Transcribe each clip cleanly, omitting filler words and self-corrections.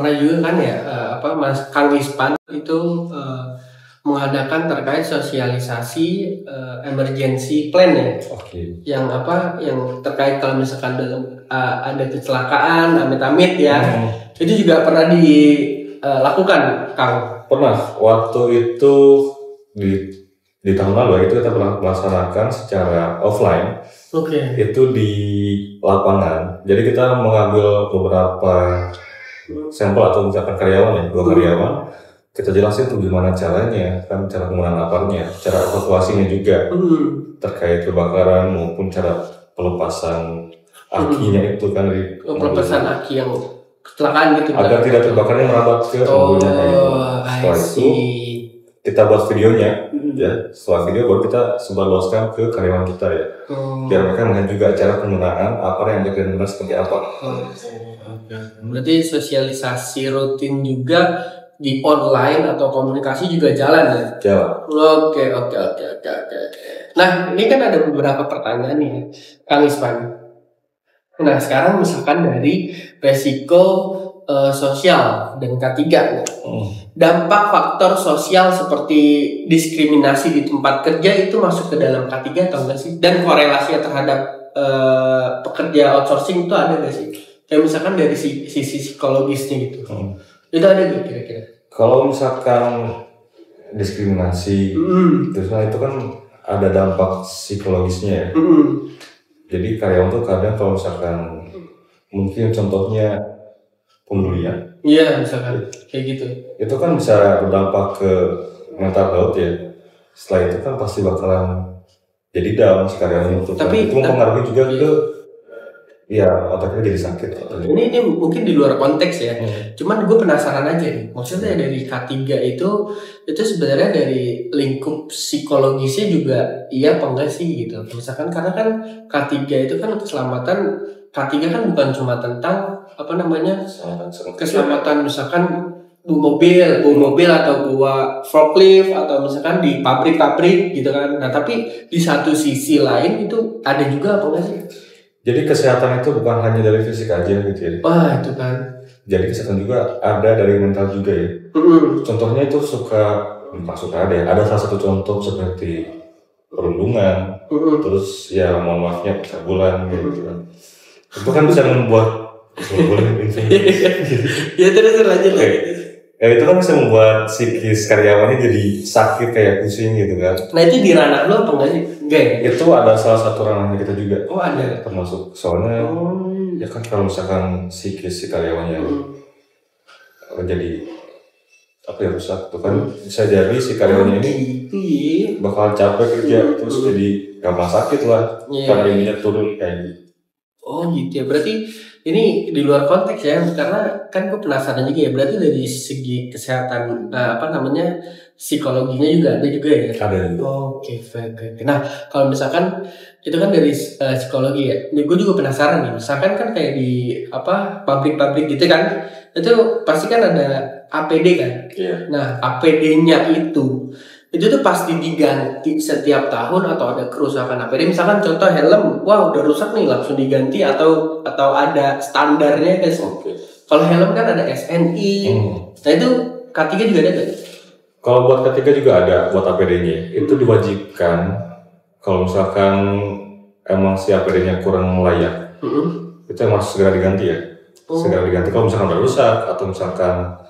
pernah juga kan ya Mas Kang Ispan itu mengadakan terkait sosialisasi emergency plan ya. Yang yang terkait kalau misalkan ada kecelakaan amit-amit ya. Itu juga pernah dilakukan, Kang. Pernah. Waktu itu di tahun lalu itu kita pernah melaksanakan secara offline. Itu di lapangan. Jadi kita mengambil beberapa sampel atau misalkan karyawan ya, 2 karyawan. Kita jelasin tuh gimana caranya, kan cara penggunaan aparatnya, cara evakuasinya juga terkait kebakaran maupun cara pelepasan akinya itu kan dari pelepasan aki yang kecelakaan gitu agar tidak terbakarnya merambat ke mobilnya kayak gitu. Setelah itu kita buat videonya ya, setelah video baru kita sebarluaskan ke karyawan kita ya, biar mereka melihat juga cara penggunaan aparat yang benar-benar seperti apa. Berarti sosialisasi rutin juga di online atau komunikasi juga jalan ya? Jalan. Oke. Nah, ini kan ada beberapa pertanyaan nih, Kang Ispan. Nah, sekarang misalkan dari resiko sosial dan K3 dampak faktor sosial seperti diskriminasi di tempat kerja itu masuk ke dalam K3 atau enggak sih? Dan korelasinya terhadap pekerja outsourcing itu ada nggak sih? Kayak misalkan dari sisi psikologisnya gitu. Itu ada nggak kira-kira? Kalau misalkan diskriminasi, terus itu kan ada dampak psikologisnya ya. Jadi karyawan tuh kadang kalau misalkan mungkin contohnya pembulian. Iya, misalkan kayak gitu. Itu kan bisa berdampak ke mental health ya. Setelah itu kan pasti bakalan jadi down si karyawan itu. Tapi itu mempengaruhi juga ke otaknya jadi sakit. Ini mungkin di luar konteks ya. Cuman gue penasaran aja nih. Maksudnya dari K3 itu sebenarnya dari lingkup psikologisnya juga iya apa enggak sih gitu. Misalkan karena kan K3 itu kan keselamatan. K3 kan bukan cuma tentang keselamatan misalkan bawa mobil atau bawa forklift atau misalkan di pabrik gitu kan. Nah, tapi di satu sisi lain itu ada juga apa enggak sih? Jadi kesehatan itu bukan hanya dari fisik aja gitu ya. Wah, itu kan. Jadi kesehatan juga ada dari mental juga ya. Contohnya itu ada salah satu contoh seperti perundungan, terus ya mohon maafnya pencabulan gitu kan. Itu kan bisa membuat ya terus lanjut lagi. Ya itu kan bisa membuat psikis karyawannya jadi sakit kayak pusing gitu kan. Nah itu di ranah lo apa enggak sih? Enggak ya? Itu ada salah satu ranahnya kita juga. Oh ada? Termasuk soalnya ya kan kalau misalkan psikis si karyawannya jadi rusak tuh kan bisa jadi si karyawannya ini bakal capek kerja terus jadi gampang sakit lah karena imunnya turun kayak gitu. Oh gitu ya, berarti ini di luar konteks ya, karena kan gue penasaran juga ya, berarti dari segi kesehatan psikologinya juga ada juga ya? Ada. Oke. Nah kalau misalkan itu kan dari psikologi ya, gue juga penasaran nih, misalkan kan kayak di pabrik-pabrik gitu kan, itu pasti kan ada APD kan? Nah APD-nya itu tuh pasti diganti setiap tahun atau ada kerusakan APD, misalkan contoh helm, wah udah rusak nih langsung diganti atau ada standarnya guys. Kalau helm kan ada SNI. Nah itu K3 juga ada kan? Kalau buat K3 juga ada buat APD-nya. Itu diwajibkan kalau misalkan emang si APD-nya kurang layak, itu harus segera diganti ya. Segera diganti kalau misalkan udah rusak atau misalkan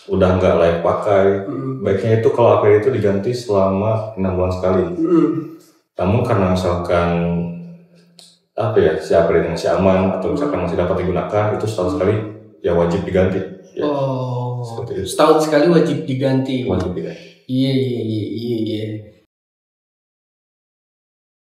udah nggak layak pakai. Baiknya itu kalau APD itu diganti selama 6 bulan sekali. Namun karena misalkan si APD masih aman atau misalkan masih dapat digunakan, itu setahun sekali ya wajib diganti ya. Setahun sekali wajib diganti. Wajib diganti. Iya.